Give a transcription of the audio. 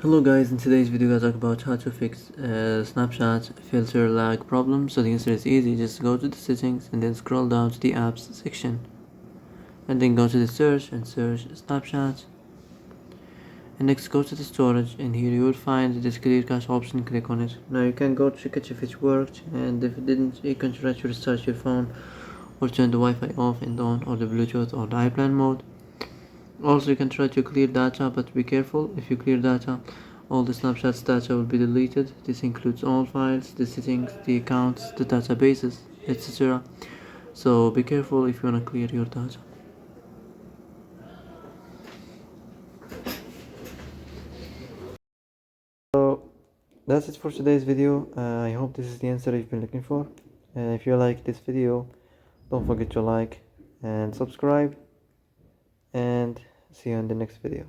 Hello guys, in today's video I talk about how to fix Snapchat filter lag problem. So the answer is easy, just go to the settings and then scroll down to the apps section and then go to the search and search Snapchat, and next go to the storage, and here you will find this clear cache option. Click on it. Now you can go check it if it worked, and if it didn't you can try to restart your phone or turn the Wi-Fi off and on, or the Bluetooth or the airplane mode. Also you can try to clear data, but be careful. If you clear data, all the Snapchat's data will be deleted. This includes all files, the settings, the accounts, the databases, etc. So be careful if you want to clear your data. So that's it for today's video. I hope this is the answer you've been looking for. If you like this video, don't forget to like and subscribe, and see you in the next video.